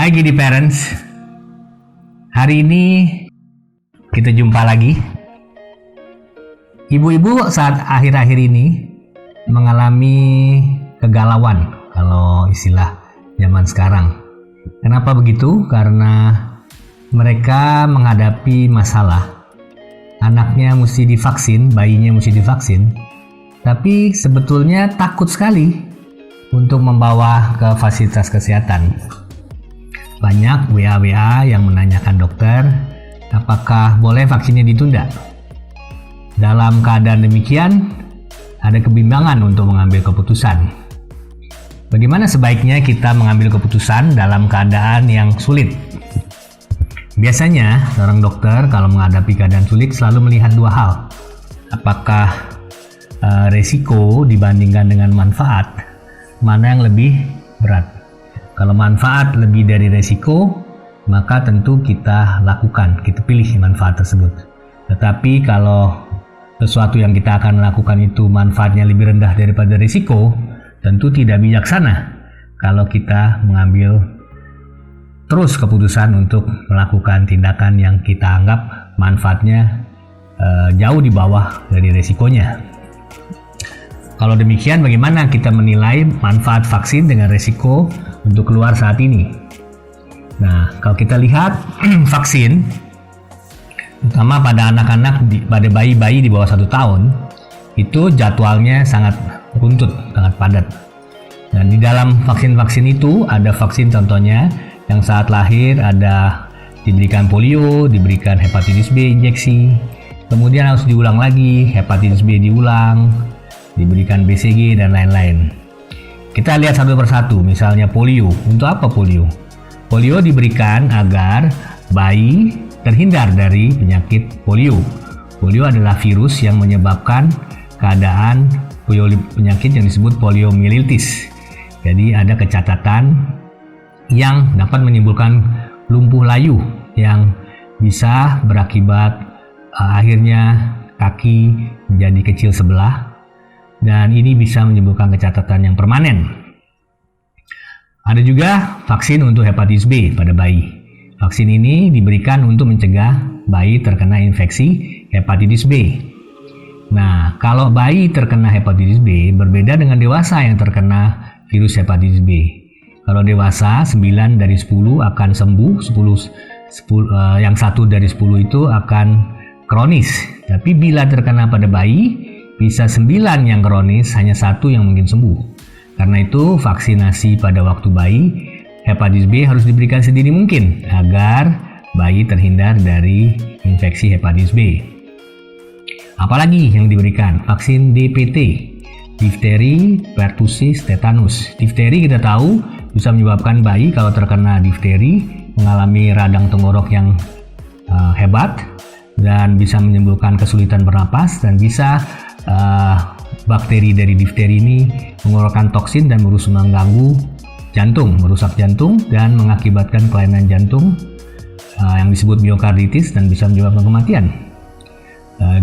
Hai Gidi Parents, hari ini kita jumpa lagi. Ibu-ibu saat akhir-akhir ini mengalami kegalauan kalau istilah zaman sekarang. Kenapa begitu? Karena mereka menghadapi masalah. Anaknya mesti divaksin, bayinya mesti divaksin, tapi sebetulnya takut sekali untuk membawa ke fasilitas kesehatan. Banyak WA yang menanyakan dokter, apakah boleh vaksinnya ditunda? Dalam keadaan demikian, ada kebimbangan untuk mengambil keputusan. Bagaimana sebaiknya kita mengambil keputusan dalam keadaan yang sulit? Biasanya, seorang dokter kalau menghadapi keadaan sulit selalu melihat dua hal. Apakah resiko dibandingkan dengan manfaat, mana yang lebih berat? Kalau manfaat lebih dari resiko, maka tentu kita lakukan, kita pilih manfaat tersebut. Tetapi kalau sesuatu yang kita akan lakukan itu manfaatnya lebih rendah daripada risiko, tentu tidak bijaksana kalau kita mengambil terus keputusan untuk melakukan tindakan yang kita anggap manfaatnya jauh di bawah dari risikonya. Kalau demikian, bagaimana kita menilai manfaat vaksin dengan risiko untuk keluar saat ini? Nah, kalau kita lihat vaksin, terutama pada anak-anak, pada bayi-bayi di bawah 1 tahun, itu jadwalnya sangat runtut, sangat padat. Dan di dalam vaksin-vaksin itu ada vaksin contohnya yang saat lahir ada diberikan polio, diberikan hepatitis B injeksi, kemudian harus diulang lagi, hepatitis B diulang, diberikan BCG dan lain-lain. Kita lihat satu persatu, misalnya polio. Untuk apa polio? Polio diberikan agar bayi terhindar dari penyakit polio. Polio adalah virus yang menyebabkan keadaan penyakit yang disebut poliomyelitis. Jadi ada kecacatan yang dapat menimbulkan lumpuh layu yang bisa berakibat akhirnya kaki menjadi kecil sebelah, dan ini bisa menimbulkan kecacatan yang permanen. Ada juga vaksin untuk hepatitis B pada bayi. Vaksin ini diberikan untuk mencegah bayi terkena infeksi hepatitis B. Nah, kalau bayi terkena hepatitis B berbeda dengan dewasa yang terkena virus hepatitis B. Kalau dewasa 9 dari 10 akan sembuh, yang 1 dari 10 itu akan kronis. Tapi bila terkena pada bayi, bisa 9 yang kronis, hanya 1 yang mungkin sembuh. Karena itu vaksinasi pada waktu bayi hepatitis B harus diberikan sedini mungkin agar bayi terhindar dari infeksi hepatitis B. Apalagi yang diberikan? Vaksin DPT, difteri, pertusis, tetanus. Difteri kita tahu bisa menyebabkan bayi kalau terkena difteri mengalami radang tenggorok yang hebat dan bisa menimbulkan kesulitan bernapas, dan bisa bakteri dari difteri ini mengeluarkan toksin dan mengganggu jantung, merusak jantung dan mengakibatkan kelainan jantung yang disebut miokarditis dan bisa menyebabkan kematian.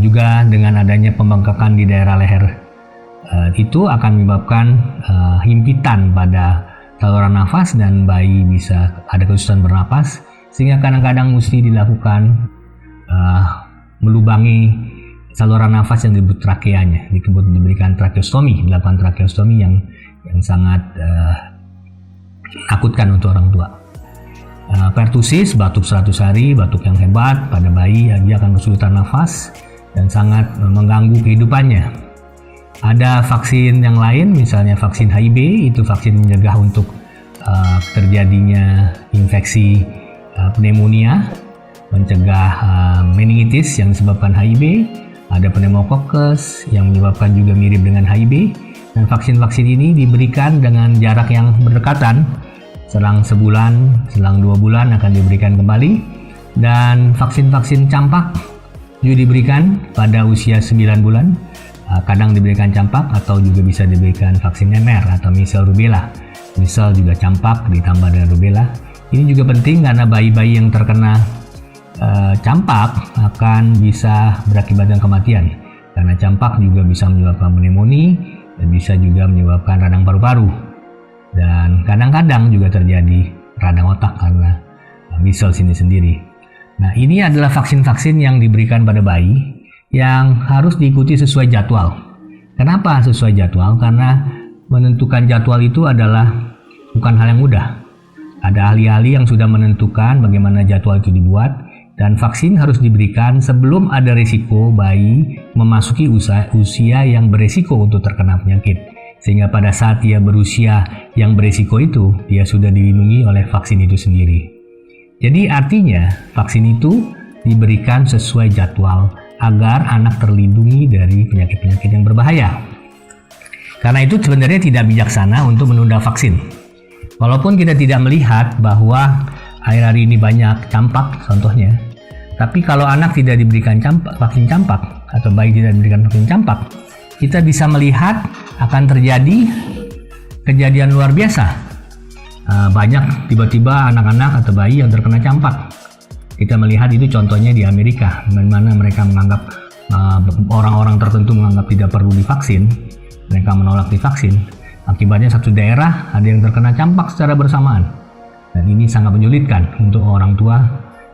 Juga dengan adanya pembengkakan di daerah leher itu akan menyebabkan himpitan pada saluran nafas dan bayi bisa ada kesulitan bernapas, sehingga kadang-kadang mesti dilakukan melubangi saluran nafas yang disebut trakeanya, diberikan trakeostomi, dilakukan trakeostomi yang sangat menakutkan untuk orang tua. Pertusis, batuk 100 hari, batuk yang hebat pada bayi, dia akan kesulitan nafas dan sangat mengganggu kehidupannya. Ada vaksin yang lain, misalnya vaksin HIV, itu vaksin mencegah untuk terjadinya infeksi pneumonia, mencegah meningitis yang disebabkan HIV. Ada pneumococcus yang menyebabkan juga mirip dengan HIV, dan vaksin-vaksin ini diberikan dengan jarak yang berdekatan, selang sebulan, selang 2 bulan akan diberikan kembali. Dan vaksin-vaksin campak juga diberikan pada usia 9 bulan, kadang diberikan campak atau juga bisa diberikan vaksin MR atau measles rubella. Measles juga campak ditambah dengan rubella. Ini juga penting karena bayi-bayi yang terkena campak akan bisa berakibat dengan kematian, karena campak juga bisa menyebabkan pneumonia dan bisa juga menyebabkan radang paru-paru, dan kadang-kadang juga terjadi radang otak karena measles ini sendiri. Nah, ini adalah vaksin-vaksin yang diberikan pada bayi yang harus diikuti sesuai jadwal. Kenapa sesuai jadwal? Karena menentukan jadwal itu adalah bukan hal yang mudah. Ada ahli-ahli yang sudah menentukan bagaimana jadwal itu dibuat, dan vaksin harus diberikan sebelum ada risiko bayi memasuki usia yang beresiko untuk terkena penyakit. Sehingga pada saat dia berusia yang beresiko itu, dia sudah dilindungi oleh vaksin itu sendiri. Jadi artinya vaksin itu diberikan sesuai jadwal agar anak terlindungi dari penyakit-penyakit yang berbahaya. Karena itu sebenarnya tidak bijaksana untuk menunda vaksin. Walaupun kita tidak melihat bahwa akhir-akhir ini banyak campak contohnya, tapi kalau anak tidak diberikan vaksin campak atau bayi tidak diberikan vaksin campak, kita bisa melihat akan terjadi kejadian luar biasa. Banyak tiba-tiba anak-anak atau bayi yang terkena campak. Kita melihat itu contohnya di Amerika, di mana mereka menganggap orang-orang tertentu menganggap tidak perlu divaksin, mereka menolak divaksin. Akibatnya satu daerah ada yang terkena campak secara bersamaan. Dan ini sangat menyulitkan untuk orang tua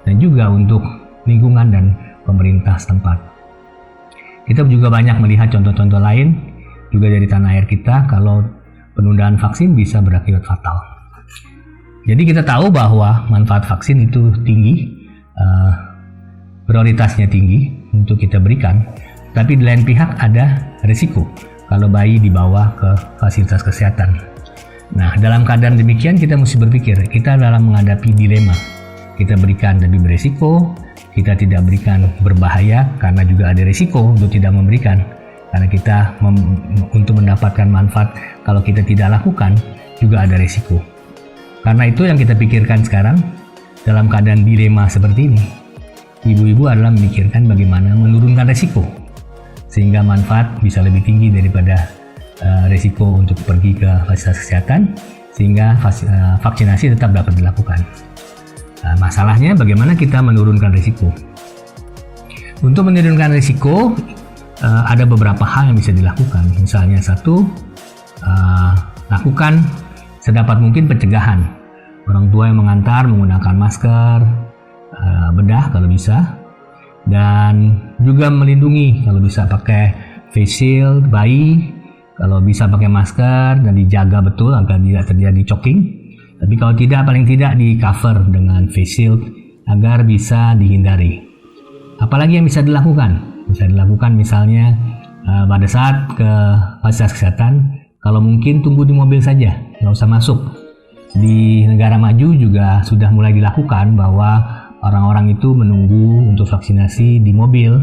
dan juga untuk lingkungan dan pemerintah setempat. Kita juga banyak melihat contoh-contoh lain juga dari tanah air kita kalau penundaan vaksin bisa berakibat fatal. Jadi kita tahu bahwa manfaat vaksin itu tinggi, prioritasnya tinggi untuk kita berikan, tapi di lain pihak ada risiko kalau bayi dibawa ke fasilitas kesehatan. Nah, dalam keadaan demikian kita mesti berpikir, kita dalam menghadapi dilema. Kita berikan lebih beresiko, kita tidak berikan berbahaya karena juga ada risiko untuk tidak memberikan. Karena kita untuk mendapatkan manfaat kalau kita tidak lakukan juga ada risiko. Karena itu yang kita pikirkan sekarang dalam keadaan dilema seperti ini. Ibu-ibu adalah memikirkan bagaimana menurunkan risiko sehingga manfaat bisa lebih tinggi daripada risiko untuk pergi ke fasilitas kesehatan, sehingga vaksinasi tetap dapat dilakukan. Masalahnya bagaimana kita menurunkan risiko. Untuk menurunkan risiko ada beberapa hal yang bisa dilakukan. Misalnya satu, lakukan sedapat mungkin pencegahan. Orang tua yang mengantar menggunakan masker, bedah kalau bisa, dan juga melindungi kalau bisa pakai face shield bayi, kalau bisa pakai masker dan dijaga betul agar tidak terjadi choking. Tapi kalau tidak, paling tidak di cover dengan face shield agar bisa dihindari. Apalagi yang bisa dilakukan? Bisa dilakukan misalnya pada saat ke fasilitas kesehatan, kalau mungkin tunggu di mobil saja, nggak usah masuk. Di negara maju juga sudah mulai dilakukan bahwa orang-orang itu menunggu untuk vaksinasi di mobil,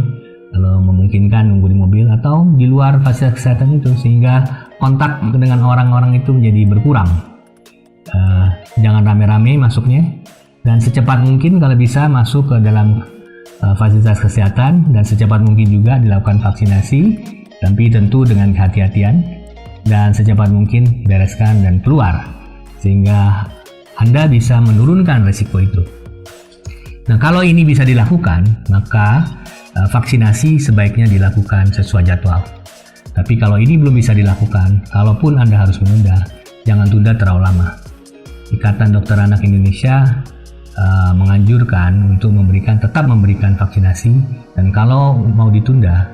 kalau memungkinkan nunggu di mobil atau di luar fasilitas kesehatan itu, sehingga kontak dengan orang-orang itu menjadi berkurang. Jangan rame-rame masuknya, dan secepat mungkin kalau bisa masuk ke dalam fasilitas kesehatan, dan secepat mungkin juga dilakukan vaksinasi, tapi tentu dengan kehati-hatian, dan secepat mungkin bereskan dan keluar, sehingga Anda bisa menurunkan risiko itu. Nah, kalau ini bisa dilakukan, maka vaksinasi sebaiknya dilakukan sesuai jadwal. Tapi kalau ini belum bisa dilakukan, kalaupun Anda harus menunda, jangan tunda terlalu lama. Ikatan Dokter Anak Indonesia menganjurkan untuk tetap memberikan vaksinasi, dan kalau mau ditunda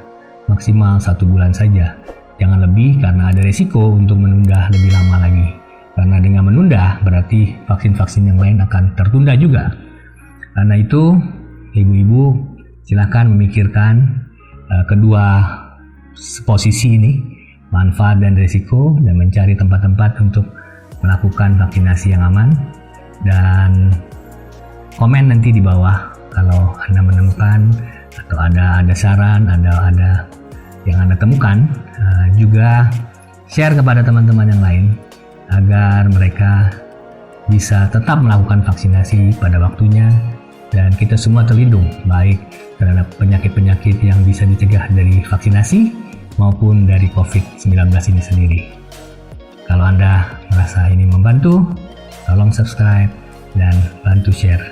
maksimal 1 bulan saja, jangan lebih, karena ada risiko untuk menunda lebih lama lagi. Karena dengan menunda berarti vaksin-vaksin yang lain akan tertunda juga. Karena itu ibu-ibu silakan memikirkan kedua posisi ini, manfaat dan risiko, dan mencari tempat-tempat untuk melakukan vaksinasi yang aman. Dan komen nanti di bawah kalau Anda menemukan atau ada saran, ada yang Anda temukan. Juga share kepada teman-teman yang lain agar mereka bisa tetap melakukan vaksinasi pada waktunya, dan kita semua terlindung baik terhadap penyakit-penyakit yang bisa dicegah dari vaksinasi maupun dari COVID-19 ini sendiri. Kalau Anda merasa ini membantu, tolong subscribe dan bantu share.